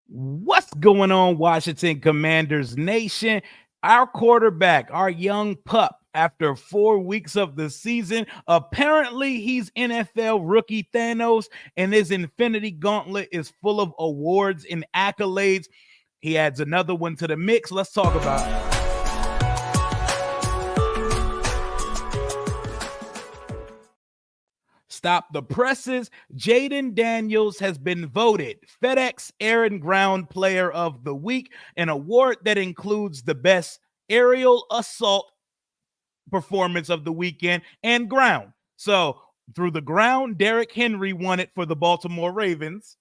What's going on, Washington Commanders Nation? Our quarterback, our young pup, after 4 weeks of the season, apparently he's NFL rookie Thanos, and his Infinity Gauntlet is full of awards and accolades. He adds another one to the mix. Let's talk about it. Stop the presses. Jayden Daniels has been voted FedEx Air and Ground Player of the Week, an award that includes the best aerial assault performance of the weekend and ground. So through the ground, Derrick Henry won it for the Baltimore Ravens.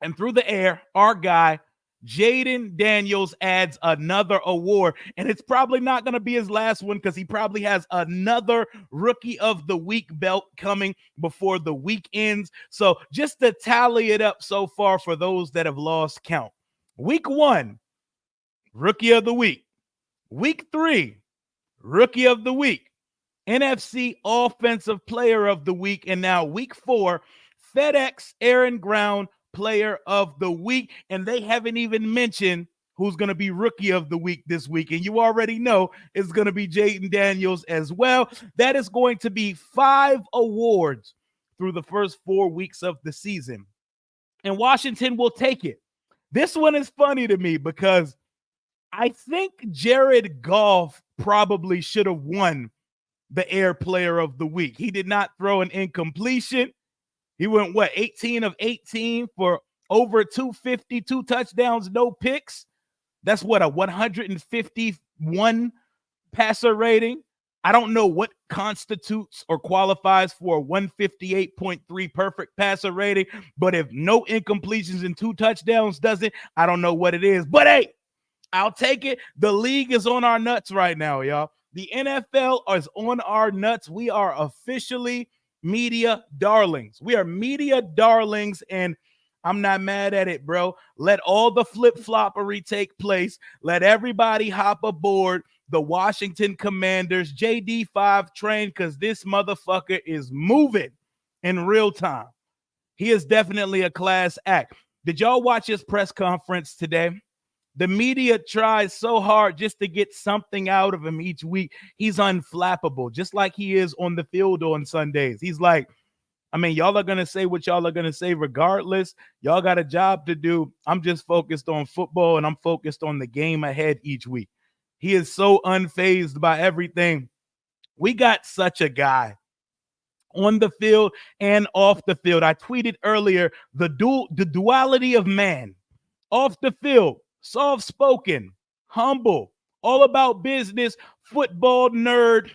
And through the air, our guy, Jayden Daniels, adds another award, and it's probably not going to be his last one because he probably has another Rookie of the Week belt coming before the week ends. So just to tally it up so far for those that have lost count. Week 1, Rookie of the Week. Week 3, Rookie of the Week. NFC Offensive Player of the Week. And now Week 4, FedEx Air and Ground Player of the Week, and they haven't even mentioned who's going to be Rookie of the Week this week, and you already know it's going to be Jayden Daniels as well. That is going to be 5 awards through the first 4 weeks of the season, and Washington will take it. This one is funny to me because I think Jared Goff probably should have won the Air Player of the Week. He did not throw an incompletion. He went, 18 of 18 for over 250, 2 touchdowns, no picks. That's a 151 passer rating. I don't know what constitutes or qualifies for a 158.3 perfect passer rating, but if no incompletions and 2 touchdowns doesn't, I don't know what it is. But hey, I'll take it. The league is on our nuts right now, y'all. The NFL is on our nuts. We are officially media darlings. We are media darlings, and I'm not mad at it, bro. Let all the flip-floppery take place. Let everybody hop aboard the Washington Commanders JD5 train because this motherfucker is moving in real time. He is definitely a class act. Did y'all watch his press conference today? The media tries so hard just to get something out of him each week. He's unflappable, just like he is on the field on Sundays. He's like, y'all are going to say what y'all are going to say regardless. Y'all got a job to do. I'm just focused on football, and I'm focused on the game ahead each week. He is so unfazed by everything. We got such a guy on the field and off the field. I tweeted earlier, the duality of man. Off the field, soft-spoken, humble, all about business, football nerd,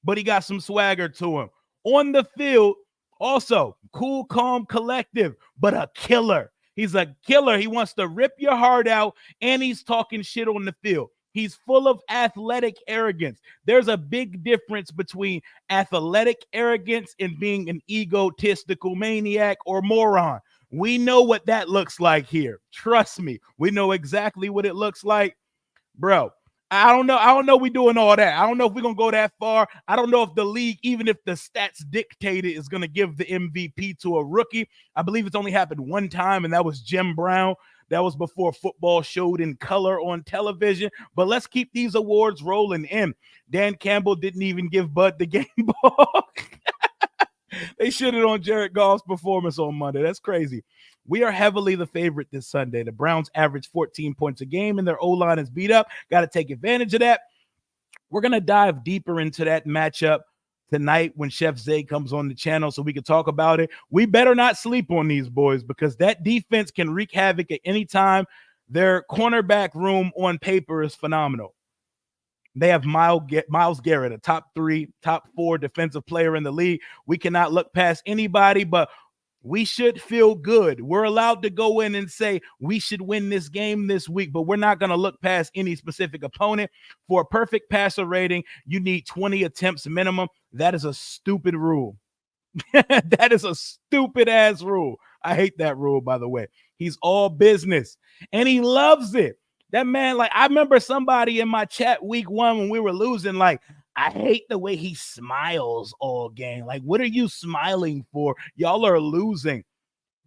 but he got some swagger to him. On the field, also cool, calm, collective, but a killer. He's a killer. He wants to rip your heart out, and he's talking shit on the field. He's full of athletic arrogance. There's a big difference between athletic arrogance and being an egotistical maniac or moron. We know what that looks like here. Trust me. We know exactly what it looks like. Bro, I don't know we doing all that. I don't know if we're going to go that far. I don't know if the league, even if the stats dictate it, is going to give the MVP to a rookie. I believe it's only happened one time, and that was Jim Brown. That was before football showed in color on television. But let's keep these awards rolling in. Dan Campbell didn't even give Bud the game ball. They shitted on Jared Goff's performance on Monday. That's crazy. We are heavily the favorite this Sunday. The Browns average 14 points a game, and their O-line is beat up. Got to take advantage of that. We're going to dive deeper into that matchup tonight when Chef Zay comes on the channel so we can talk about it. We better not sleep on these boys because that defense can wreak havoc at any time. Their cornerback room on paper is phenomenal. They have Myles Garrett, a top 4 defensive player in the league. We cannot look past anybody, but we should feel good. We're allowed to go in and say we should win this game this week, but we're not going to look past any specific opponent. For a perfect passer rating, you need 20 attempts minimum. That is a stupid rule. That is a stupid-ass rule. I hate that rule, by the way. He's all business, and he loves it. That man, I remember somebody in my chat week 1 when we were losing, I hate the way he smiles all game. What are you smiling for? Y'all are losing.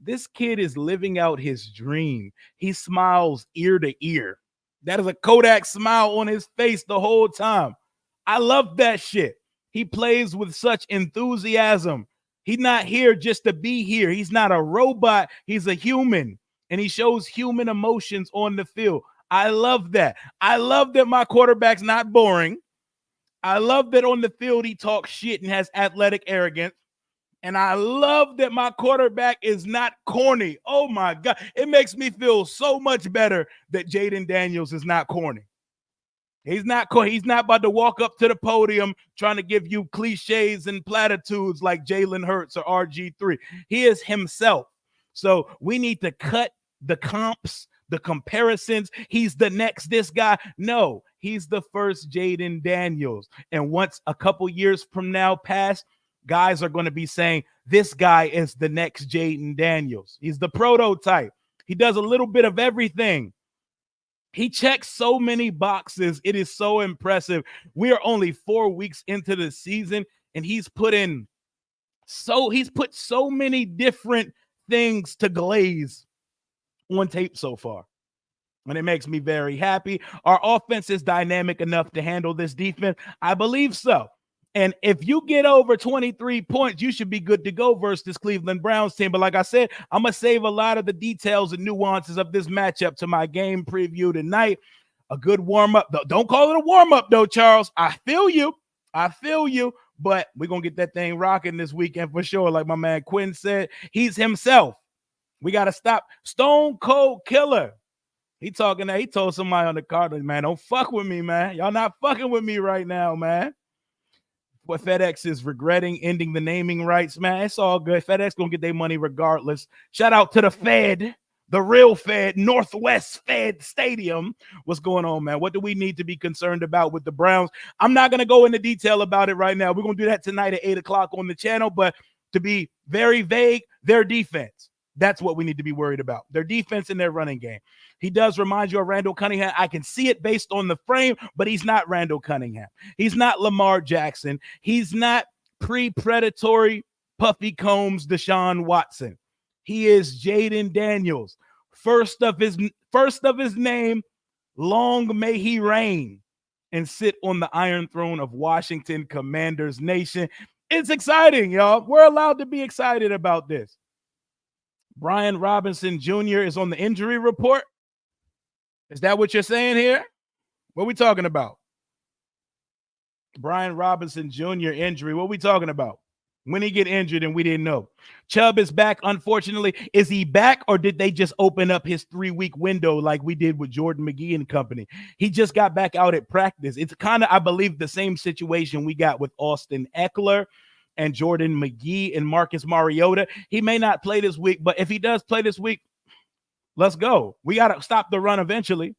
This kid is living out his dream. He smiles ear to ear. That is a Kodak smile on his face the whole time. I love that shit. He plays with such enthusiasm. He's not here just to be here. He's not a robot. He's a human, and he shows human emotions on the field. I love that. I love that my quarterback's not boring. I love that on the field he talks shit and has athletic arrogance. And I love that my quarterback is not corny. Oh my God. It makes me feel so much better that Jayden Daniels is not corny. He's not about to walk up to the podium trying to give you cliches and platitudes like Jalen Hurts or RG3. He is himself. So we need to cut the comps, the comparisons. He's the next this guy. No, he's the first Jayden Daniels. And once a couple years from now pass, guys are going to be saying, this guy is the next Jayden Daniels. He's the prototype. He does a little bit of everything. He checks so many boxes. It is so impressive. We are only 4 weeks into the season, and he's put so many different things to glaze on tape so far. And it makes me very happy. Our offense is dynamic enough to handle this defense. I believe so. And if you get over 23 points, you should be good to go versus this Cleveland Browns team. But like I said, I'm going to save a lot of the details and nuances of this matchup to my game preview tonight. A good warm-up. Don't call it a warm-up, though, Charles. I feel you. But we're going to get that thing rocking this weekend for sure. Like my man Quinn said, he's himself. We got to stop. Stone Cold Killer. He told somebody on the Cardinals, man, don't fuck with me, man. Y'all not fucking with me right now, man. What FedEx is regretting ending the naming rights, man. It's all good. FedEx gonna get their money regardless. Shout out to the Fed, the real Fed, Northwest Fed Stadium. What's going on, man? What do we need to be concerned about with the Browns? I'm not gonna go into detail about it right now. We're gonna do that tonight at 8 o'clock on the channel. But to be very vague, their defense. That's what we need to be worried about. Their defense and their running game. He does remind you of Randall Cunningham. I can see it based on the frame, but he's not Randall Cunningham. He's not Lamar Jackson. He's not pre-predatory Puffy Combs Deshaun Watson. He is Jayden Daniels. First of his name, long may he reign and sit on the Iron Throne of Washington Commanders Nation. It's exciting, y'all. We're allowed to be excited about this. Brian Robinson Jr. is on the injury report. Is that what you're saying here? What are we talking about? Brian Robinson Jr. injury. What are we talking about? When he get injured and we didn't know. Chubb is back, unfortunately. Is he back or did they just open up his 3-week window like we did with Jordan McGee and company? He just got back out at practice. It's kind of, I believe, the same situation we got with Austin Eckler and Jordan McGee and Marcus Mariota. He may not play this week, but if he does play this week, let's go. We got to stop the run eventually.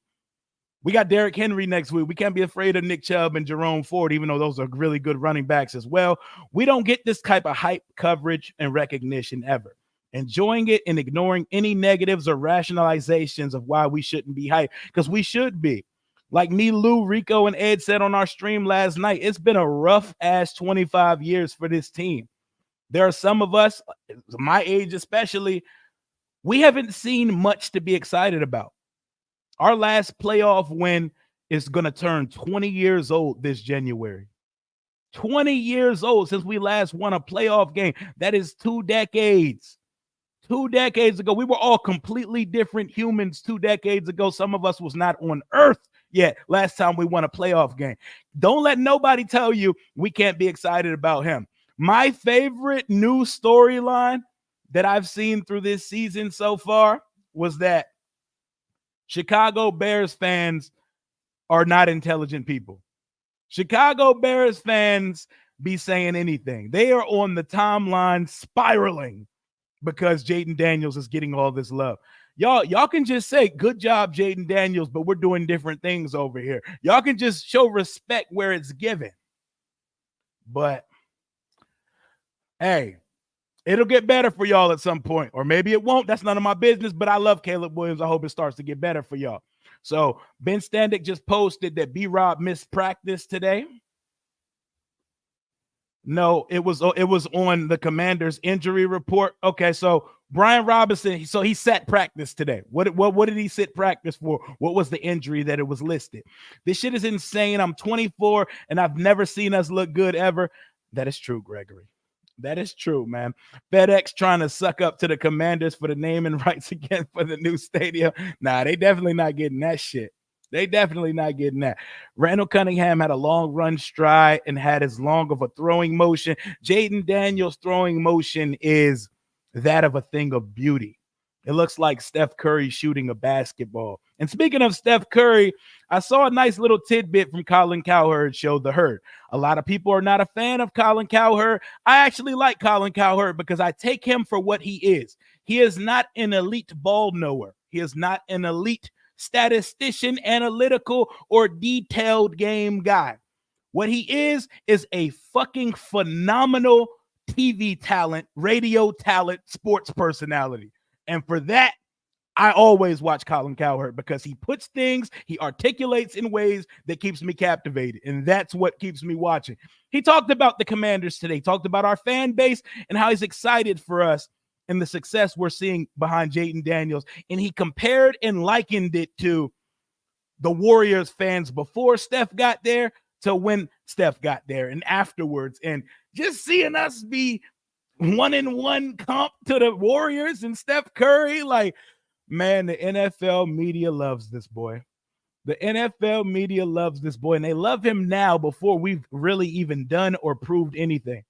We got Derrick Henry next week. We can't be afraid of Nick Chubb and Jerome Ford, even though those are really good running backs as well. We don't get this type of hype coverage and recognition ever. Enjoying it and ignoring any negatives or rationalizations of why we shouldn't be hyped, because we should be. Like me, Lou, Rico, and Ed said on our stream last night, it's been a rough-ass 25 years for this team. There are some of us, my age especially, we haven't seen much to be excited about. Our last playoff win is going to turn 20 years old this January. 20 years old since we last won a playoff game. That is 2 decades. 2 decades ago. We were all completely different humans 2 decades ago. Some of us was not on earth yet last time we won a playoff game. Don't let nobody tell you we can't be excited about him. My favorite new storyline that I've seen through this season so far was that Chicago Bears fans are not intelligent people. Chicago Bears fans be saying anything. They are on the timeline spiraling because Jayden Daniels is getting all this love. Y'all can just say, good job, Jayden Daniels, but we're doing different things over here. Y'all can just show respect where it's given. But, hey, it'll get better for y'all at some point, or maybe it won't. That's none of my business, but I love Caleb Williams. I hope it starts to get better for y'all. So Ben Standick just posted that B-Rob missed practice today. No, it was on the Commander's injury report. Okay, so Brian Robinson, so he sat practice today. What did he sit practice for? What was the injury that it was listed? This shit is insane. I'm 24 and I've never seen us look good ever. That is true, Gregory. That is true, man. FedEx trying to suck up to the Commanders for the naming rights again for the new stadium. Nah, they definitely not getting that shit. They definitely not getting that. Randall Cunningham had a long run stride and had as long of a throwing motion. Jayden Daniels' throwing motion is that of a thing of beauty. It looks like Steph Curry shooting a basketball. And speaking of Steph Curry, I saw a nice little tidbit from Colin Cowherd show The Herd. A lot of people are not a fan of Colin Cowherd. I actually like Colin Cowherd because I take him for what he is. He is not an elite ball knower. He is not an elite statistician, analytical, or detailed game guy. What he is a fucking phenomenal TV talent, radio talent, sports personality. And for that, I always watch Colin Cowherd because he puts things, he articulates in ways that keeps me captivated. And that's what keeps me watching. He talked about the Commanders today, talked about our fan base and how he's excited for us and the success we're seeing behind Jayden Daniels. And he compared and likened it to the Warriors fans before Steph got there to when Steph got there and afterwards. And just seeing us be 1-1 comp to the Warriors and Steph Curry, like, man, the NFL media loves this boy. The NFL media loves this boy, and they love him now before we've really even done or proved anything.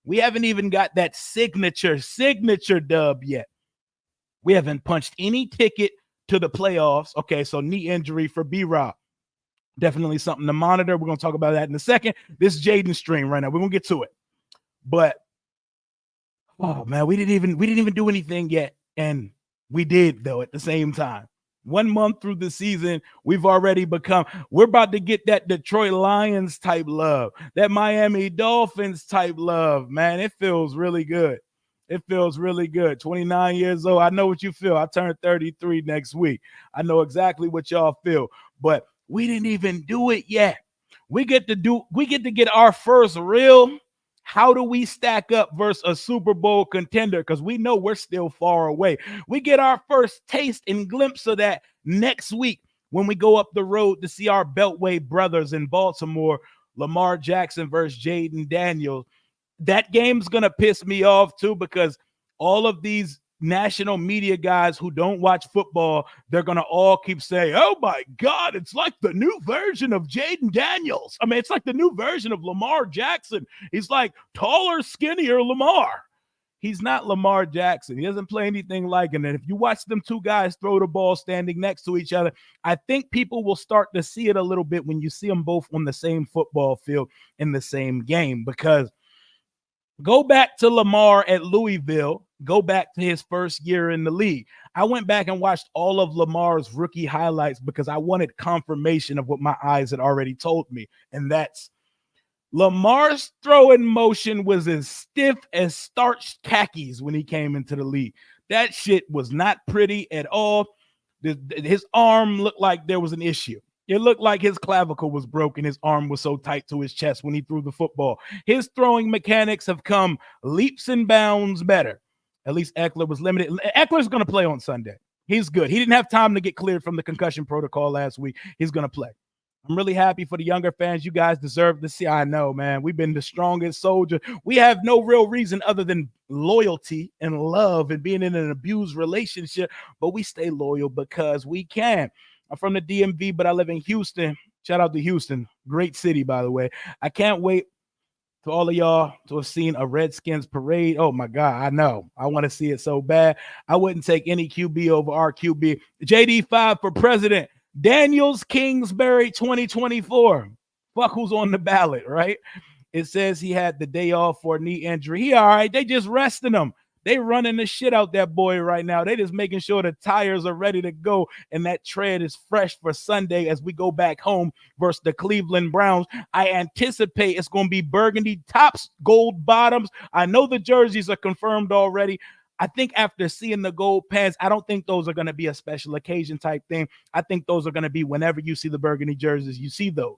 We haven't even got that signature dub yet. We haven't punched any ticket to the playoffs. Okay, so knee injury for B-Rob. Definitely something to monitor. We're going to talk about that in a second. This is Jayden stream right now. We're going to get to it. But, oh, man, we didn't even do anything yet, and we did, though, at the same time. 1 month through the season, we're about to get that Detroit Lions type love, that Miami Dolphins type love, man. It feels really good. It feels really good. 29 years old. I know what you feel. I turn 33 next week. I know exactly what y'all feel, but we didn't even do it yet. We get to get our first real how do we stack up versus a Super Bowl contender? Because we know we're still far away. We get our first taste and glimpse of that next week when we go up the road to see our Beltway brothers in Baltimore, Lamar Jackson versus Jayden Daniels. That game's going to piss me off too because all of these national media guys who don't watch football, they're going to all keep saying, oh my God, it's like the new version of Jayden Daniels. I mean, it's like the new version of Lamar Jackson. He's like taller, skinnier Lamar. He's not Lamar Jackson. He doesn't play anything like him. And if you watch them two guys throw the ball standing next to each other, I think people will start to see it a little bit when you see them both on the same football field in the same game. Because go back to Lamar at Louisville. Go back to his first year in the league. I went back and watched all of Lamar's rookie highlights because I wanted confirmation of what my eyes had already told me. And that's Lamar's throwing motion was as stiff as starched khakis when he came into the league. That shit was not pretty at all. His arm looked like there was an issue. It looked like his clavicle was broken. His arm was so tight to his chest when he threw the football. His throwing mechanics have come leaps and bounds better. At least Eckler was limited. Eckler's going to play on Sunday. He's good. He didn't have time to get cleared from the concussion protocol last week. He's going to play. I'm really happy for the younger fans. You guys deserve to see. I know, man. We've been the strongest soldier. We have no real reason other than loyalty and love and being in an abused relationship, but we stay loyal because we can. I'm from the DMV, but I live in Houston. Shout out to Houston. Great city, by the way. I can't wait to all of y'all to have seen a Redskins parade. Oh, my God. I know. I want to see it so bad. I wouldn't take any QB over our QB. JD5 for president. Daniels Kingsbury 2024. Fuck who's on the ballot, right? It says he had the day off for a knee injury. He all right. They just resting him. They running the shit out that boy right now. They just making sure the tires are ready to go and that tread is fresh for Sunday as we go back home versus the Cleveland Browns. I anticipate it's going to be burgundy tops, gold bottoms. I know the jerseys are confirmed already. I think after seeing the gold pants, I don't think those are going to be a special occasion type thing. I think those are going to be whenever you see the burgundy jerseys, you see those.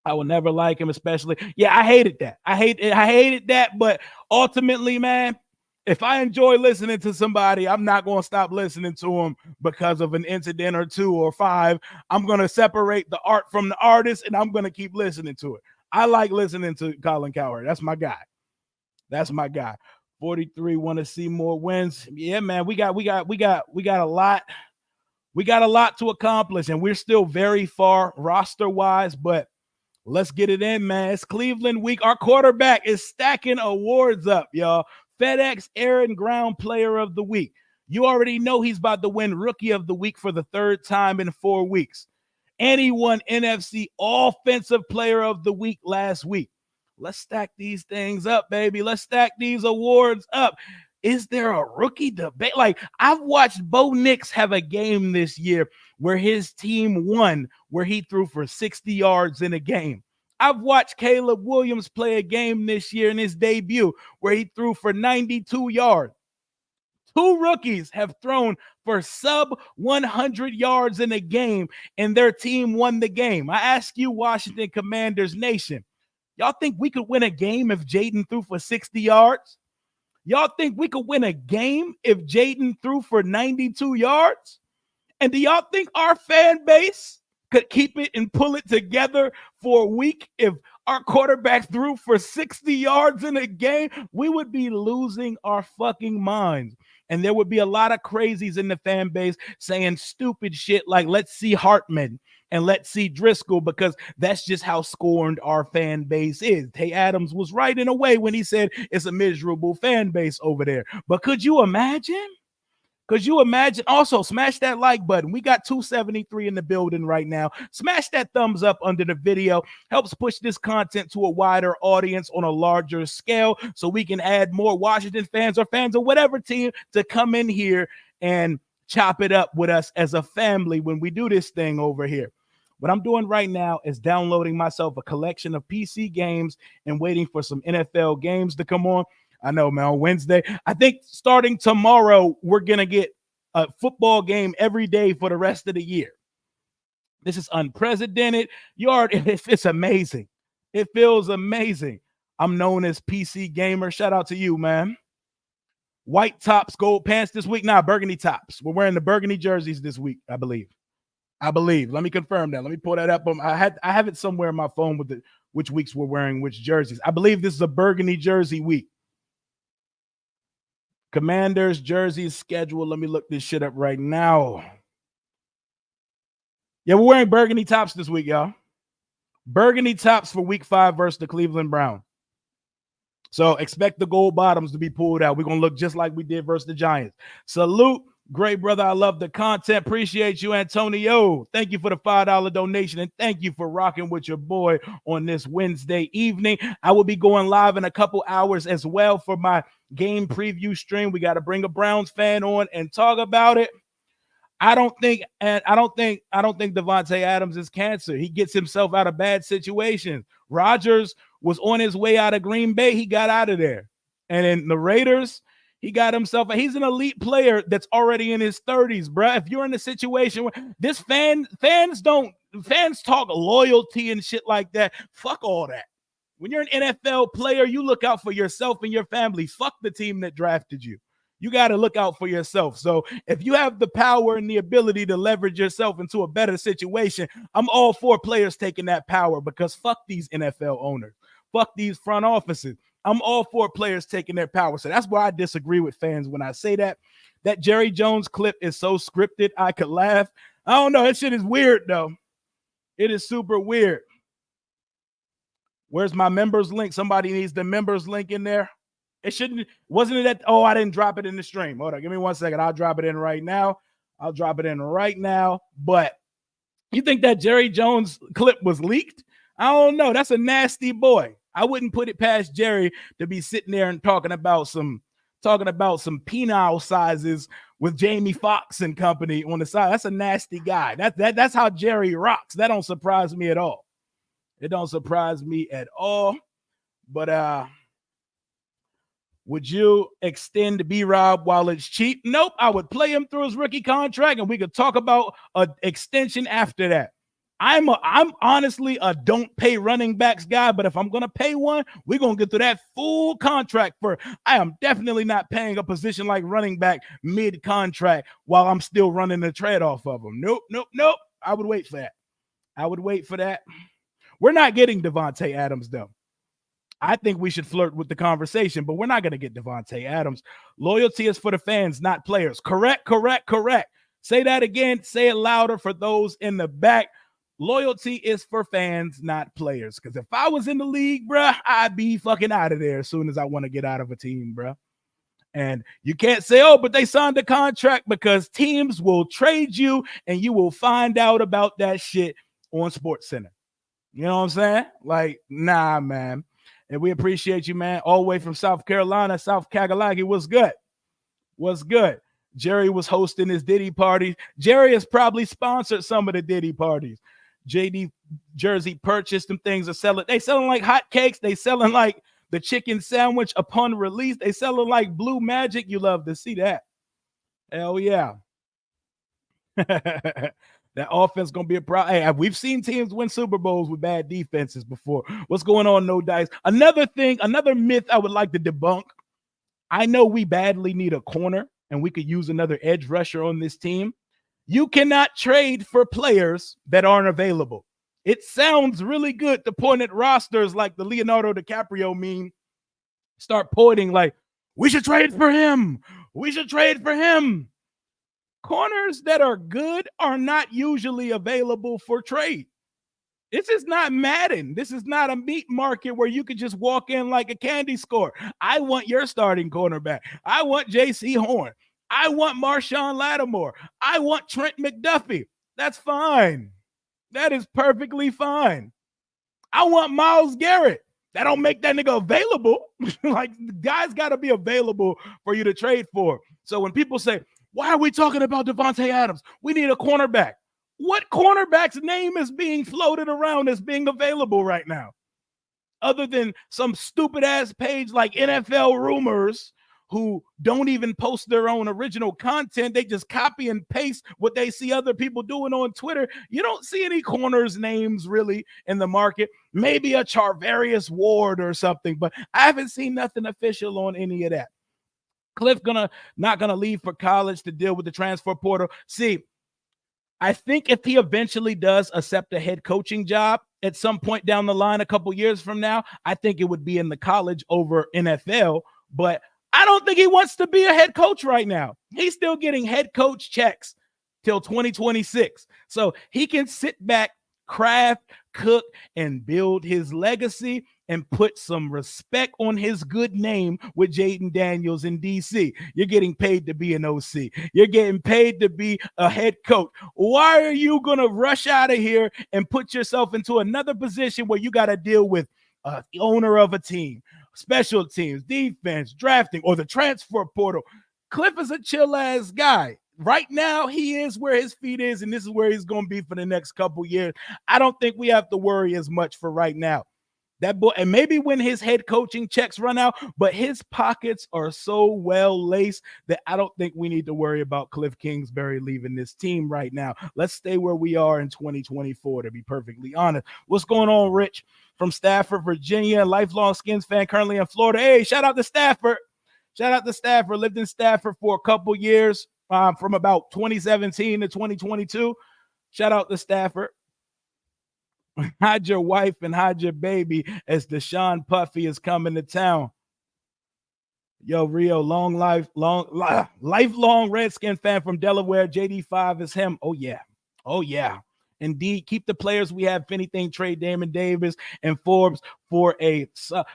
I will never like him, especially. Yeah, I hated that. I hated that. But ultimately, man, if I enjoy listening to somebody, I'm not going to stop listening to them because of an incident or two or five. I'm going to separate the art from the artist, and I'm going to keep listening to it. I like listening to Colin Cowherd. That's my guy. That's my guy. 43 want to see more wins. Yeah, man, we got a lot. We got a lot to accomplish, and we're still very far roster-wise, but let's get it in, man. It's Cleveland week. Our quarterback is stacking awards up, y'all. FedEx Aaron Ground Player of the Week. You already know he's about to win Rookie of the Week for the third time in 4 weeks. And he won NFC Offensive Player of the Week last week. Let's stack these things up, baby. Let's stack these awards up. Is there a rookie debate? Like, I've watched Bo Nix have a game this year where his team won, where he threw for 60 yards in a game. I've watched Caleb Williams play a game this year in his debut where he threw for 92 yards. 2 rookies have thrown for sub 100 yards in a game, and their team won the game. I ask you, Washington Commanders Nation, y'all think we could win a game if Jayden threw for 60 yards? Y'all think we could win a game if Jayden threw for 92 yards? And do y'all think our fan base could keep it and pull it together for a week if our quarterback threw for 60 yards in a game? We would be losing our fucking minds. And there would be a lot of crazies in the fan base saying stupid shit like, let's see Hartman and let's see Driscoll, because that's just how scorned our fan base is. Tay Adams was right in a way when he said it's a miserable fan base over there. But could you imagine? Could you imagine? Also, smash that like button. We got 273 in the building right now. Smash that thumbs up under the video. Helps push this content to a wider audience on a larger scale so we can add more Washington fans or fans of whatever team to come in here and chop it up with us as a family when we do this thing over here. What I'm doing right now is downloading myself a collection of PC games and waiting for some NFL games to come on. I know, man, on Wednesday. I think starting tomorrow, we're going to get a football game every day for the rest of the year. This is unprecedented. It's amazing. It feels amazing. I'm known as PC Gamer. Shout out to you, man. White tops, gold pants this week. Nah, burgundy tops. We're wearing the burgundy jerseys this week, I believe. Let me confirm that. Let me pull that up. I have it somewhere in my phone with which weeks we're wearing which jerseys. I believe this is a burgundy jersey week. Commanders jersey schedule. Let me look this shit up right now. Yeah, we're wearing burgundy tops this week, y'all. Burgundy tops for week 5 versus the Cleveland Browns. So expect the gold bottoms to be pulled out. We're going to look just like we did versus the Giants. Salute. Great, brother. I love the content. Appreciate you, Antonio. Thank you for the $5 donation, and thank you for rocking with your boy on this Wednesday evening. I will be going live in a couple hours as well for my game preview stream. We got to bring a Browns fan on and talk about it. I don't think Devontae Adams is cancer. He gets himself out of bad situations. Rodgers was on his way out of Green Bay. He got out of there. And in the Raiders, he got himself. He's an elite player that's already in his 30s, bro. If you're in a situation where this fans talk loyalty and shit like that, fuck all that. When you're an NFL player, you look out for yourself and your family. Fuck the team that drafted you. You got to look out for yourself. So if you have the power and the ability to leverage yourself into a better situation, I'm all for players taking that power, because fuck these NFL owners. Fuck these front offices. I'm all for players taking their power. So that's why I disagree with fans when I say that. That Jerry Jones clip is so scripted, I could laugh. I don't know. That shit is weird, though. It is super weird. Where's my members link? Somebody needs the members link in there. Wasn't it that? Oh, I didn't drop it in the stream. Hold on. Give me 1 second. I'll drop it in right now. But you think that Jerry Jones clip was leaked? I don't know. That's a nasty boy. I wouldn't put it past Jerry to be sitting there and talking about some penile sizes with Jamie Foxx and company on the side. That's a nasty guy. That's how Jerry rocks. That don't surprise me at all. It don't surprise me at all. But would you extend B-Rob while it's cheap? Nope. I would play him through his rookie contract, and we could talk about an extension after that. I'm honestly a don't pay running backs guy, but if I'm gonna pay one, we're gonna get through that full contract for. I am definitely not paying a position like running back mid contract while I'm still running the trade off of them. Nope, nope, nope. I would wait for that. I would wait for that. We're not getting Devontae Adams though. I think we should flirt with the conversation, but we're not going to get Devontae Adams. Loyalty is for the fans, not players. Correct, correct, correct. Say that again. Say it louder for those in the back. Loyalty is for fans, not players. Because if I was in the league, bruh, I'd be fucking out of there as soon as I want to get out of a team, bruh. And you can't say, oh, but they signed a contract, because teams will trade you and you will find out about that shit on SportsCenter. You know what I'm saying? Like, nah, man. And we appreciate you, man. All the way from South Carolina, South Kagalaki. What's good? What's good? Jerry was hosting his Diddy party. Jerry has probably sponsored some of the Diddy parties. JD Jersey purchased them things are selling. They selling like hotcakes. They selling like the chicken sandwich upon release. They selling like blue magic. You love to see that. Hell yeah. That offense going to be a problem. Hey, we've seen teams win Super Bowls with bad defenses before. What's going on, No Dice? Another thing, another myth I would like to debunk. I know we badly need a corner, and we could use another edge rusher on this team. You cannot trade for players that aren't available. It sounds really good to point at rosters like the Leonardo DiCaprio meme. Start pointing like, we should trade for him. We should trade for him. Corners that are good are not usually available for trade. This is not Madden. This is not a meat market where you could just walk in like a candy store. I want your starting cornerback. I want J.C. Horn. I want Marshawn Lattimore. I want Trent McDuffie. That's fine. That is perfectly fine. I want Myles Garrett. That don't make that nigga available. Like, the guy's got to be available for you to trade for. So when people say, why are we talking about Devontae Adams? We need a cornerback. What cornerback's name is being floated around as being available right now? Other than some stupid ass page like NFL Rumors, who don't even post their own original content. They just copy and paste what they see other people doing on Twitter. You don't see any corners names really in the market. Maybe a Charvarius Ward or something, but I haven't seen nothing official on any of that. Cliff not gonna leave for college to deal with the transfer portal. See, I think if he eventually does accept a head coaching job at some point down the line, a couple years from now, I think it would be in the college over NFL. But I don't think he wants to be a head coach right now. He's still getting head coach checks till 2026. So he can sit back, craft, cook, and build his legacy and put some respect on his good name with Jayden Daniels in DC. You're getting paid to be an OC. You're getting paid to be a head coach. Why are you going to rush out of here and put yourself into another position where you got to deal with the owner of a team, special teams, defense, drafting, or the transfer portal? Cliff is a chill-ass guy. Right now, he is where his feet is, and this is where he's going to be for the next couple years. I don't think we have to worry as much for right now. That boy, and maybe when his head coaching checks run out, but his pockets are so well laced that I don't think we need to worry about Cliff Kingsbury leaving this team right now. Let's stay where we are in 2024, to be perfectly honest. What's going on, Rich? From Stafford, Virginia, lifelong Skins fan, currently in Florida. Hey, shout out to Stafford. Shout out to Stafford. Lived in Stafford for a couple years, from about 2017 to 2022. Shout out to Stafford. Hide your wife and hide your baby as Deshaun Puffy is coming to town. Yo, Rio, lifelong Redskin fan from Delaware. JD5 is him. Oh, yeah. Oh, yeah. Indeed, keep the players we have. If anything, trade Damon Davis and Forbes for a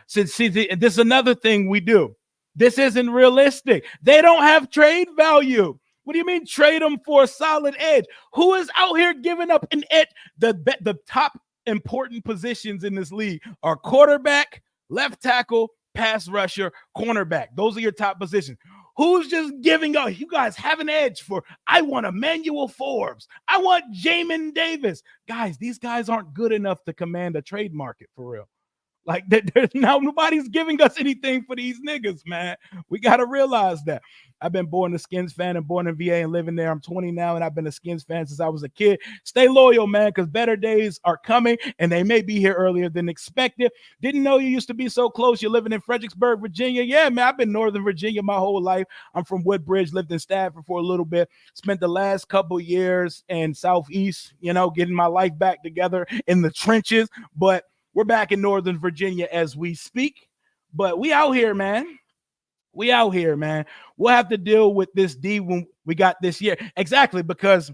since this is another thing we do. This isn't realistic. They don't have trade value. What do you mean trade them for a solid edge? Who is out here giving up an edge? The top important positions in this league are quarterback, left tackle, pass rusher, cornerback. Those are your top positions. Who's just giving up? You guys have an edge for, I want Emmanuel Forbes. I want Jamin Davis. Guys, these guys aren't good enough to command a trade market for real. Like there's now nobody's giving us anything for these niggas, man. We got to realize that. I've been born a Skins fan and born in VA and living there. I'm 20 now, and I've been a Skins fan since I was a kid. Stay loyal, man, because better days are coming, and they may be here earlier than expected. Didn't know you used to be so close. You're living in Fredericksburg, Virginia. Yeah, man, I've been Northern Virginia my whole life. I'm from Woodbridge, lived in Stafford for a little bit. Spent the last couple years in Southeast, getting my life back together in the trenches. But we're back in Northern Virginia as we speak. But we out here, man. We out here, man. We'll have to deal with this D when we got this year. Exactly, because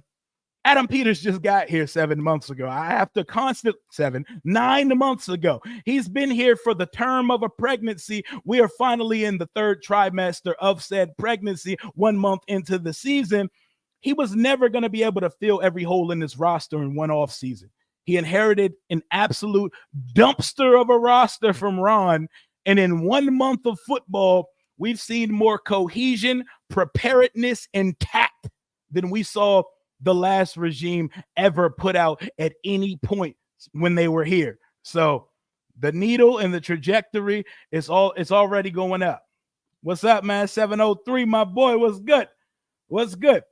Adam Peters just got here 7 months ago. I have to 9 months ago. He's been here for the term of a pregnancy. We are finally in the third trimester of said pregnancy, 1 month into the season. He was never going to be able to fill every hole in this roster in one off season. He inherited an absolute dumpster of a roster from Ron. And in 1 month of football, we've seen more cohesion, preparedness, and tact than we saw the last regime ever put out at any point when they were here. So the needle and the trajectory it's already going up. What's up, man? 703, my boy. What's good? What's good?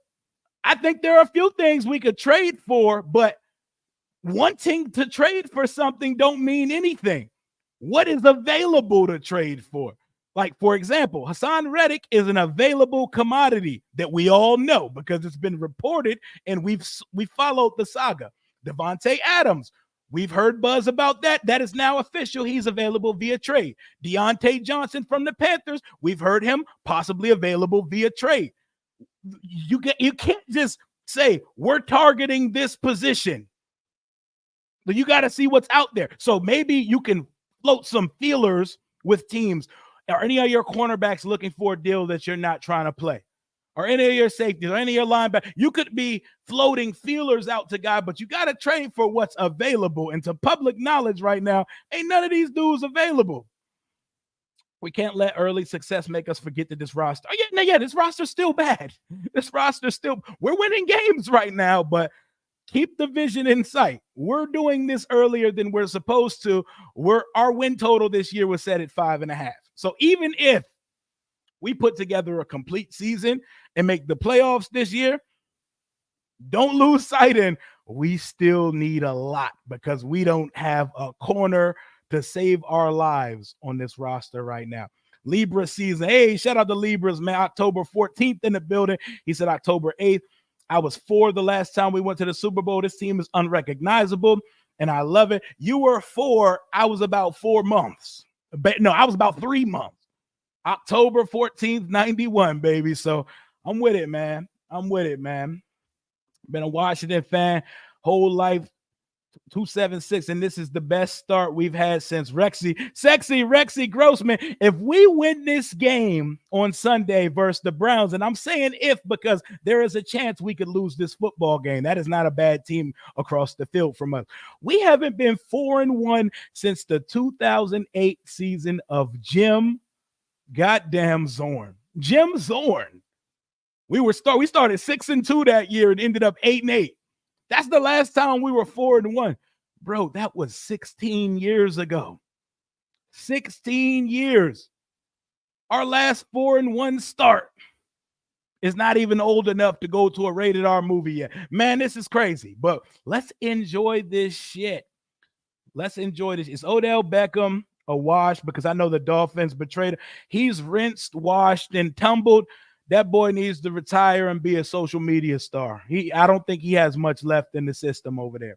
I think there are a few things we could trade for, but wanting to trade for something don't mean anything. What is available to trade for? Like, for example, Hassan Reddick is an available commodity that we all know because it's been reported and we followed the saga. Devontae Adams, we've heard buzz about that. That is now official. He's available via trade. Deontay Johnson from the Panthers, we've heard him possibly available via trade. You can't just say we're targeting this position. But you got to see what's out there. So maybe you can float some feelers with teams. Are any of your cornerbacks looking for a deal that you're not trying to play? Or any of your safeties or any of your linebackers? You could be floating feelers out to guys, but you got to trade for what's available. And to public knowledge right now, ain't none of these dudes available. We can't let early success make us forget that this roster. This roster's still bad. This roster's still, we're winning games right now, but keep the vision in sight. We're doing this earlier than we're supposed to. Our win total this year was set at 5.5. So even if we put together a complete season and make the playoffs this year, don't lose sight in we still need a lot because we don't have a corner to save our lives on this roster right now. Libra season. Hey, shout out to Libras, man. October 14th in the building. He said October 8th. I was 4 the last time we went to the Super Bowl. This team is unrecognizable, and I love it. You were 4. I was about 4 months. No, I was about 3 months. October 14th, 91, baby. So I'm with it, man. Been a Washington fan whole life. 276, and this is the best start we've had since Rexy Grossman. If we win this game on Sunday versus the Browns, and I'm saying if because there is a chance we could lose this football game. That is not a bad team across the field from us. We haven't been 4-1 since the 2008 season of Jim goddamn Zorn. Jim Zorn. We started 6-2 that year and ended up 8-8. That's the last time we were 4-1. Bro, that was 16 years ago. 16 years. Our last 4-1 start is not even old enough to go to a rated R movie yet. Man, this is crazy. But let's enjoy this shit. Let's enjoy this. Is Odell Beckham a wash? Because I know the Dolphins betrayed him. He's rinsed, washed, and tumbled. That boy needs to retire and be a social media star. I don't think he has much left in the system over there.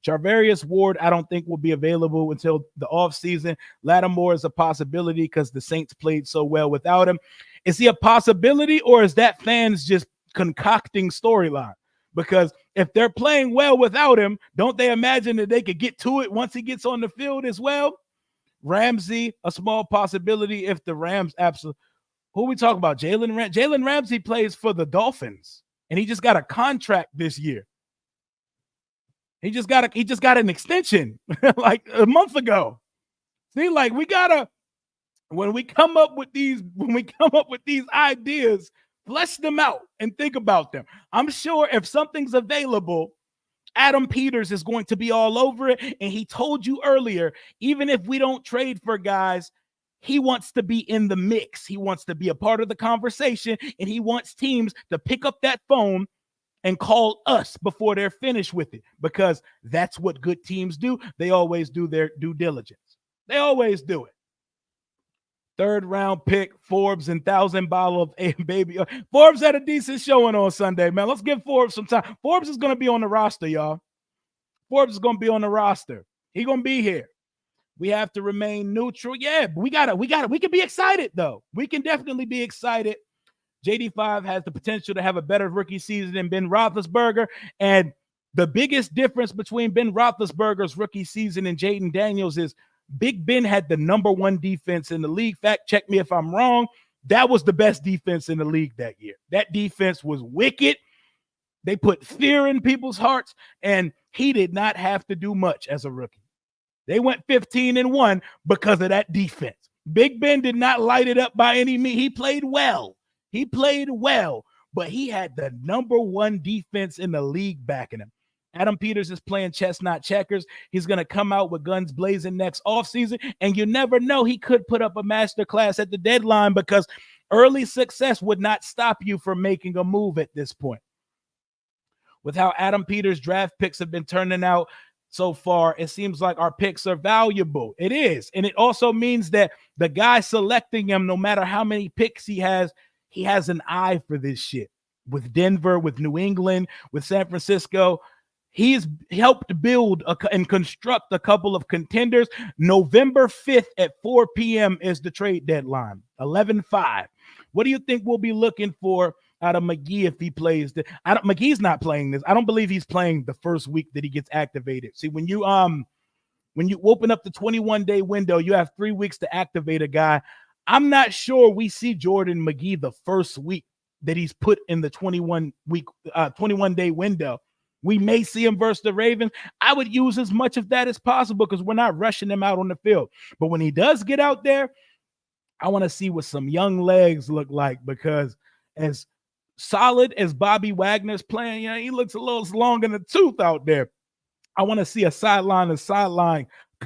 Charvarius Ward, I don't think will be available until the offseason. Lattimore is a possibility because the Saints played so well without him. Is he a possibility or is that fans just concocting storyline? Because if they're playing well without him, don't they imagine that they could get to it once he gets on the field as well? Ramsey, a small possibility if the Rams absolutely. Who we talking about? Jalen Ramsey plays for the Dolphins, and he just got a contract this year. He just got an extension like a month ago. See, like when we come up with these ideas, flesh them out and think about them. I'm sure if something's available Adam Peters is going to be all over it. And he told you earlier, even if we don't trade for guys, he wants to be in the mix. He wants to be a part of the conversation, and he wants teams to pick up that phone and call us before they're finished with it, because that's what good teams do. They always do their due diligence. They always do it. Third round pick, Forbes and 1,000 bottle of a baby. Forbes had a decent showing on Sunday, man. Let's give Forbes some time. Forbes is going to be on the roster, y'all. Forbes is going to be on the roster. He's going to be here. We have to remain neutral. Yeah, but we can be excited, though. We can definitely be excited. JD5 has the potential to have a better rookie season than Ben Roethlisberger. And the biggest difference between Ben Roethlisberger's rookie season and Jayden Daniels is Big Ben had the #1 defense in the league. Fact check me if I'm wrong. That was the best defense in the league that year. That defense was wicked. They put fear in people's hearts, and he did not have to do much as a rookie. They went 15-1 because of that defense. Big Ben did not light it up by any means. He played well. But he had the #1 defense in the league backing him. Adam Peters is playing chess, not checkers. He's going to come out with guns blazing next offseason, and you never know. He could put up a masterclass at the deadline, because early success would not stop you from making a move at this point. With how Adam Peters' draft picks have been turning out so far, it seems like our picks are valuable. It is. And it also means that the guy selecting him, no matter how many picks he has an eye for this shit. With Denver, with New England, with San Francisco, he's helped build and construct a couple of contenders. November 5th at 4 p.m. is the trade deadline, 11-5. What do you think we'll be looking for out of McGee if he plays? McGee's not playing this. I don't believe he's playing the first week that he gets activated. See, when you open up the 21-day window, you have 3 weeks to activate a guy. I'm not sure we see Jordan McGee the first week that he's put in the 21-day window. We may see him versus the Ravens. I would use as much of that as possible, because we're not rushing him out on the field. But when he does get out there, I want to see what some young legs look like, because as solid as Bobby Wagner's playing, he looks a little long in the tooth out there. I want to see a sideline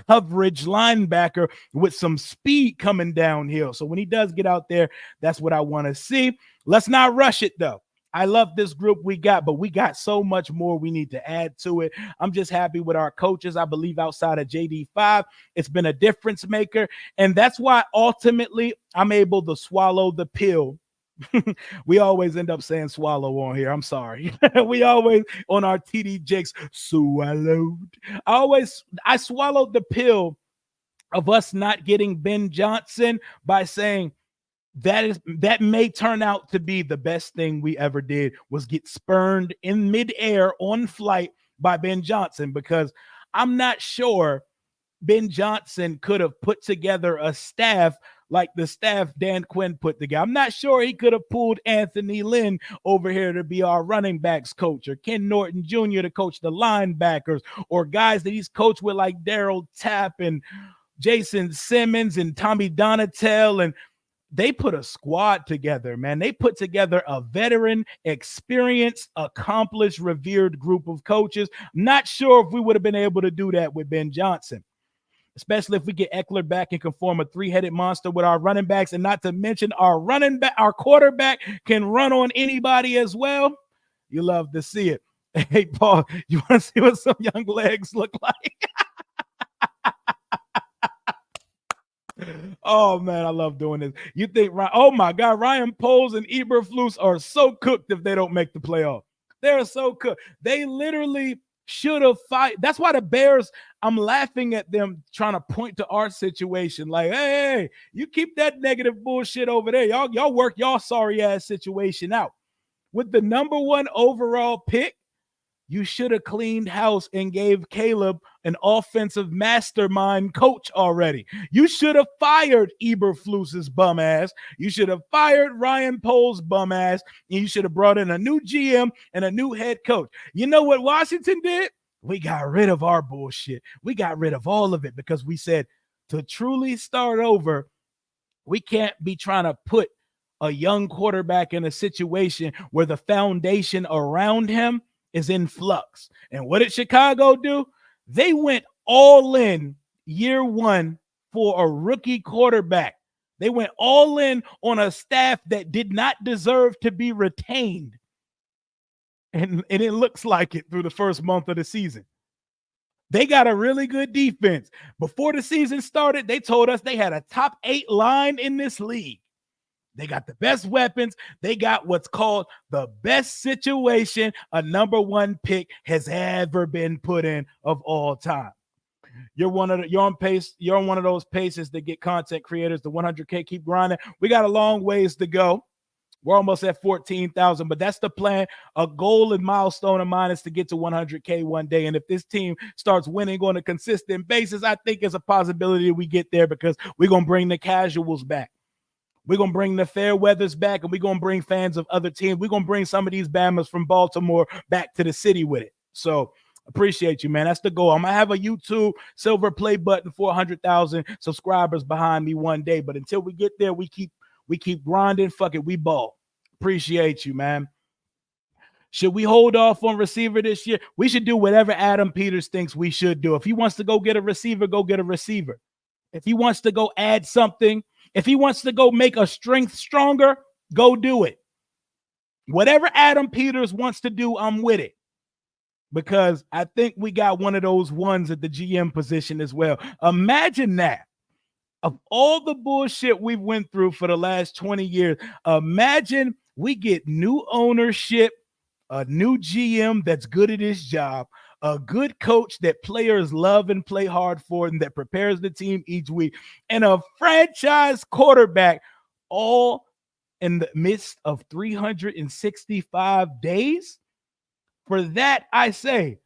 coverage linebacker with some speed coming downhill. So when he does get out there, that's what I want to see. Let's not rush it, though. I love this group we got, but we got so much more we need to add to it. I'm just happy with our coaches. I believe outside of JD5, it's been a difference maker. And that's why ultimately I'm able to swallow the pill. We always end up saying swallow on here. I'm sorry. We always on our TD Jakes swallowed. I swallowed the pill of us not getting Ben Johnson by saying that may turn out to be the best thing we ever did, was get spurned in midair on flight by Ben Johnson, because I'm not sure Ben Johnson could have put together a staff like the staff Dan Quinn put together. I'm not sure he could have pulled Anthony Lynn over here to be our running backs coach, or Ken Norton Jr. to coach the linebackers, or guys that he's coached with like Daryl Tapp and Jason Simmons and Tommy Donatel. And they put a squad together, man. They put together a veteran, experienced, accomplished, revered group of coaches. Not sure if we would have been able to do that with Ben Johnson, especially if we get Eckler back and can form a 3-headed monster with our running backs. And not to mention our quarterback can run on anybody as well. You love to see it. Hey, Paul, you want to see what some young legs look like? Oh, man, I love doing this. You think, oh, my God, Ryan Poles and Eberflus are so cooked if they don't make the playoff. They're so cooked. They literally should have fight. That's why the Bears, I'm laughing at them trying to point to our situation. Like, hey, you keep that negative bullshit over there. Y'all work y'all sorry-ass situation out. With the #1 overall pick, you should have cleaned house and gave Caleb an offensive mastermind coach already. You should have fired Eberflus's bum ass. You should have fired Ryan Poles' bum ass. And you should have brought in a new GM and a new head coach. You know what Washington did? We got rid of our bullshit. We got rid of all of it, because we said to truly start over, we can't be trying to put a young quarterback in a situation where the foundation around him is in flux. And what did Chicago do? They went all in year one for a rookie quarterback. They went all in on a staff that did not deserve to be retained. And it looks like it through the first month of the season. They got a really good defense. Before the season started, they told us they had a top 8 line in this league. They got the best weapons. They got what's called the best situation a number 1 pick has ever been put in of all time. You're on pace. You're on one of those paces that get content creators to 100K. Keep grinding. We got a long ways to go. We're almost at 14,000, but that's the plan. A goal and milestone of mine is to get to 100K one day. And if this team starts winning on a consistent basis, I think it's a possibility we get there because we're going to bring the casuals back. We're going to bring the fair weathers back, and we're going to bring fans of other teams. We're going to bring some of these Bammers from Baltimore back to the city with it. So appreciate you, man. That's the goal. I'm going to have a YouTube silver play button for 100,000 subscribers behind me one day. But until we get there, we keep grinding. Fuck it. We ball. Appreciate you, man. Should we hold off on receiver this year? We should do whatever Adam Peters thinks we should do. If he wants to go get a receiver, go get a receiver. If he wants to go add something, if he wants to go make a strength stronger, go do it. Whatever Adam Peters wants to do, I'm with it. Because I think we got one of those ones at the GM position as well. Imagine that. Of all the bullshit we've went through for the last 20 years, imagine we get new ownership, a new GM that's good at his job, a good coach that players love and play hard for and that prepares the team each week, and a franchise quarterback all in the midst of 365 days. For that, I say,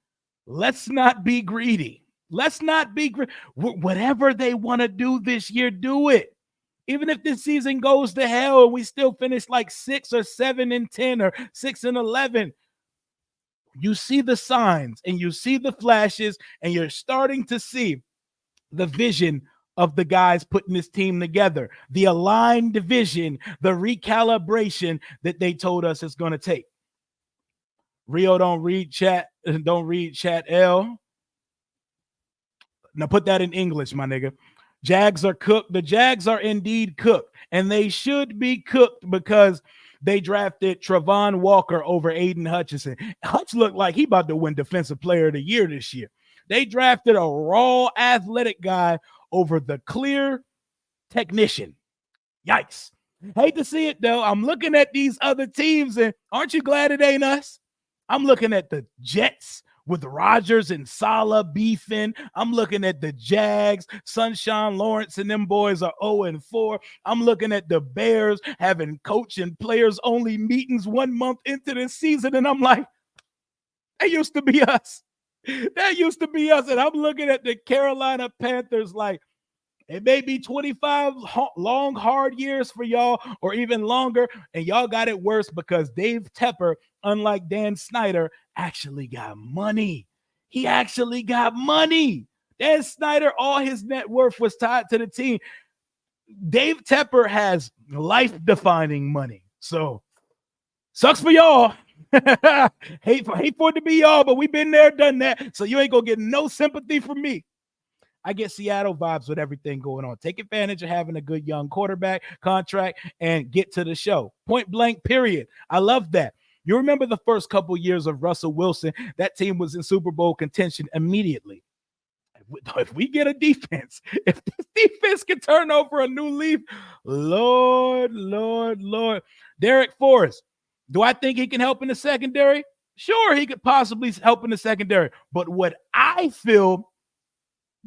let's not be greedy. Let's not be greedy. Whatever they want to do this year, do it. Even if this season goes to hell and we still finish like 6 or 7-10 or 6-11, you see the signs and you see the flashes and you're starting to see the vision of the guys putting this team together, the aligned vision, the recalibration that they told us it's going to take. Rio, don't read chat L. Now put that in English, my nigga. Jags are cooked. The Jags are indeed cooked, and they should be cooked because they drafted Travon Walker over Aiden Hutchinson. Hutch looked like he about to win Defensive Player of the Year this year. They drafted a raw athletic guy over the clear technician. Yikes. Hate to see it, though. I'm looking at these other teams, and aren't you glad it ain't us? I'm looking at the Jets with Rodgers and Saleh beefing. I'm looking at the Jags. Sunshine Lawrence and them boys are 0-4. I'm looking at the Bears having coach and players only meetings 1 month into the season. And I'm like, that used to be us. That used to be us. And I'm looking at the Carolina Panthers like, it may be 25 long, hard years for y'all or even longer, and y'all got it worse because Dave Tepper, unlike Dan Snyder, actually got money. He actually got money. Dan Snyder, all his net worth was tied to the team. Dave Tepper has life-defining money. So, sucks for y'all. hate for it to be y'all, but we've been there, done that. So you ain't going to get no sympathy from me. I get Seattle vibes with everything going on. Take advantage of having a good young quarterback contract and get to the show. Point blank, period. I love that. You remember the first couple years of Russell Wilson, that team was in Super Bowl contention immediately. If we get a defense, if this defense can turn over a new leaf, Lord. Derek Forrest, do I think he can help in the secondary? Sure, he could possibly help in the secondary. But what I feel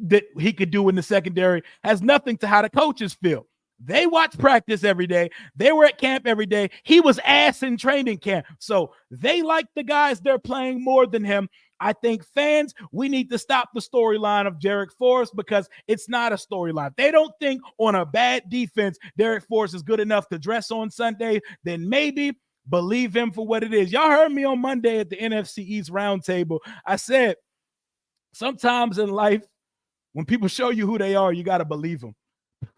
that he could do in the secondary has nothing to how the coaches feel. They watch practice every day. They were at camp every day. He was ass in training camp. So they like the guys they're playing more than him. I think fans, we need to stop the storyline of Derek Forrest because it's not a storyline. They don't think on a bad defense, Derek Forrest is good enough to dress on Sunday, then maybe believe him for what it is. Y'all heard me on Monday at the NFC East Roundtable. I said, sometimes in life, when people show you who they are, you got to believe them.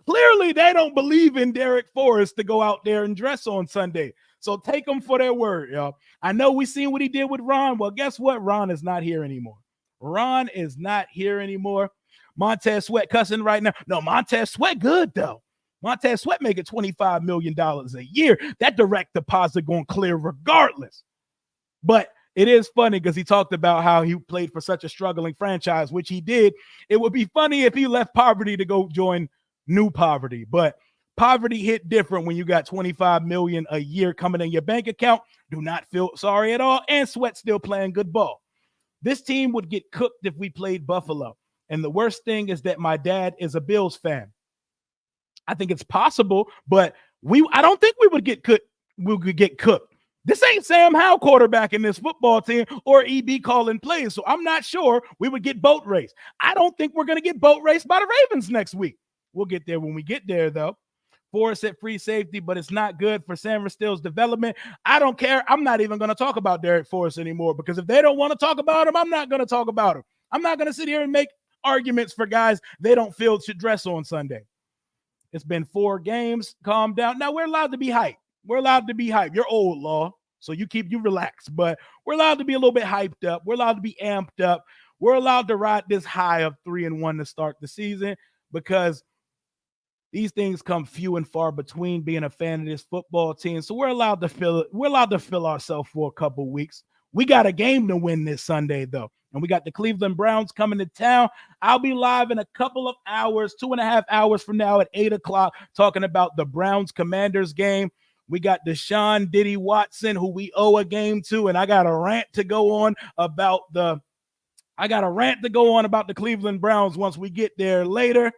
Clearly, they don't believe in Derek Forrest to go out there and dress on Sunday. So take them for their word, y'all. I know we seen what he did with Ron. Well, guess what? Ron is not here anymore. Ron is not here anymore. Montez Sweat cussing right now. No, Montez Sweat good, though. Montez Sweat making $25 million a year. That direct deposit going to clear regardless. But it is funny because he talked about how he played for such a struggling franchise, which he did. It would be funny if he left poverty to go join new poverty. But poverty hit different when you got $25 million a year coming in your bank account. Do not feel sorry at all. And Sweat still playing good ball. This team would get cooked if we played Buffalo. And the worst thing is that my dad is a Bills fan. I think it's possible, but I don't think we would get cooked. We could get cooked. This ain't Sam Howell quarterback in this football team or EB calling plays. So I'm not sure we would get boat raced. I don't think we're going to get boat raced by the Ravens next week. We'll get there when we get there, though. Forrest at free safety, but it's not good for Sam Still's development. I don't care. I'm not even going to talk about Derek Forrest anymore because if they don't want to talk about him, I'm not going to talk about him. I'm not going to sit here and make arguments for guys they don't feel should dress on Sunday. It's been 4 games. Calm down. Now, we're allowed to be hyped. We're allowed to be hyped. You're old, Law, so you relax. But we're allowed to be a little bit hyped up. We're allowed to be amped up. We're allowed to ride this high of 3-1 to start the season because these things come few and far between being a fan of this football team. So we're allowed to feel ourselves for a couple weeks. We got a game to win this Sunday, though. And we got the Cleveland Browns coming to town. I'll be live in a couple of hours, 2.5 hours from now at 8 o'clock, talking about the Browns-Commanders game. We got Deshaun Diddy Watson, who we owe a game to, and I got a rant to go on about the Cleveland Browns once we get there later.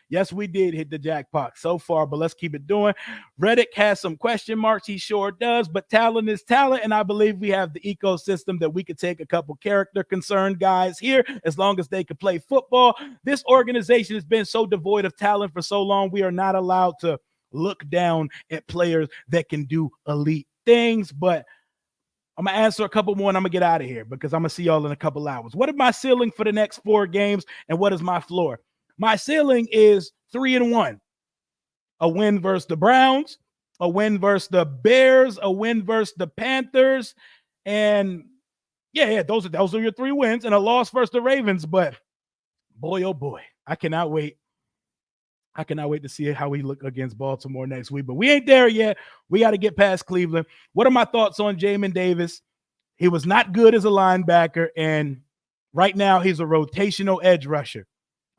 Yes, we did hit the jackpot so far, but let's keep it doing. Reddick has some question marks. He sure does, but talent is talent, and I believe we have the ecosystem that we could take a couple character-concerned guys here as long as they can play football. This organization has been so devoid of talent for so long, we are not allowed to look down at players that can do elite things, but I'm going to answer a couple more, and I'm going to get out of here because I'm going to see y'all in a couple hours. What is my ceiling for the next 4 games, and what is my floor? My ceiling is 3-1. A win versus the Browns, a win versus the Bears, a win versus the Panthers, and those are your 3 wins, and a loss versus the Ravens. But boy, oh boy, I cannot wait. I cannot wait to see how we look against Baltimore next week. But we ain't there yet. We got to get past Cleveland. What are my thoughts on Jamin Davis? He was not good as a linebacker, and right now he's a rotational edge rusher.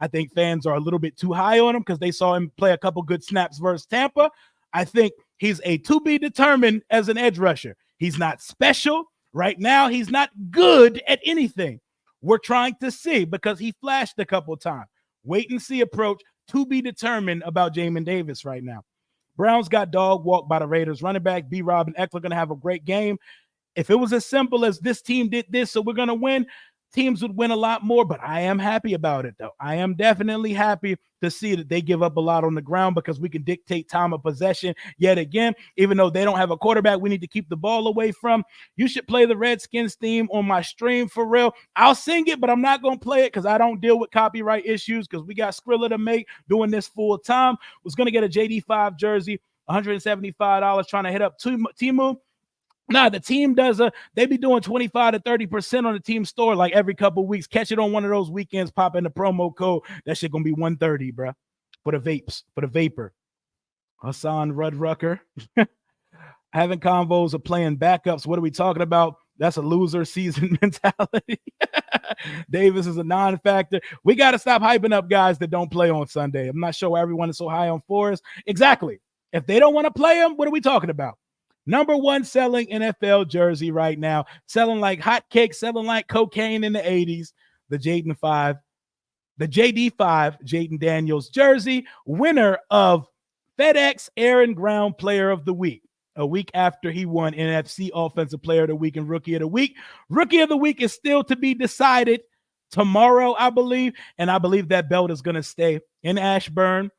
I think fans are a little bit too high on him because they saw him play a couple good snaps versus Tampa. I think he's a to be determined as an edge rusher. He's not special. Right now, he's not good at anything. We're trying to see because he flashed a couple times. Wait and see approach to be determined about Jamin Davis right now. Browns got dog walked by the Raiders. Running back B-Rob and Eckler going to have a great game. If it was as simple as this team did this, so we're going to win, teams would win a lot more, but I am happy about it, though. I am definitely happy to see that they give up a lot on the ground because we can dictate time of possession yet again. Even though they don't have a quarterback we need to keep the ball away from. You should play the Redskins theme on my stream for real. I'll sing it, but I'm not going to play it because I don't deal with copyright issues because we got Skrilla to make doing this full time. Was going to get a JD5 jersey, $175 trying to hit up Temu. Nah, the team they be doing 25 to 30% on the team store like every couple of weeks. Catch it on one of those weekends, pop in the promo code. That shit gonna be 130, bro. For the vapor. Hassan Rudrucker. Having convos of playing backups. What are we talking about? That's a loser season mentality. Davis is a non-factor. We got to stop hyping up guys that don't play on Sunday. I'm not sure why everyone is so high on Forrest. Exactly. If they don't want to play him, what are we talking about? Number 1 selling NFL jersey right now, selling like hotcakes, selling like cocaine in the 80s. The JD5, Jayden Daniels jersey, winner of FedEx Air and Ground Player of the Week, a week after he won NFC Offensive Player of the Week and Rookie of the Week. Rookie of the Week is still to be decided tomorrow, I believe, and I believe that belt is going to stay in Ashburn,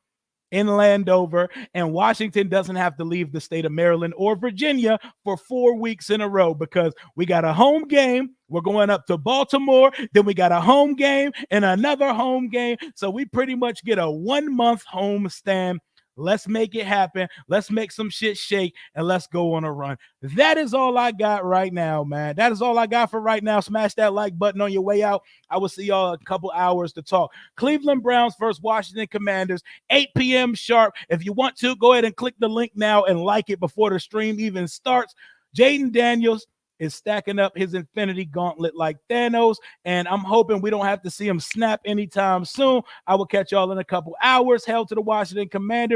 in Landover, and Washington doesn't have to leave the state of Maryland or Virginia for 4 weeks in a row because we got a home game. We're going up to Baltimore. Then we got a home game and another home game. So we pretty much get a 1-month home stand Let's make it happen. Let's make some shit shake and let's go on a run. That is all I got right now, man. That is all I got for right now. Smash that like button on your way out. I will see y'all in a couple hours to talk. Cleveland Browns versus Washington Commanders, 8 p.m. sharp. If you want to, go ahead and click the link now and like it before the stream even starts. Jayden Daniels is stacking up his infinity gauntlet like Thanos, and I'm hoping we don't have to see him snap anytime soon. I will catch y'all in a couple hours. Hell to the Washington Commanders.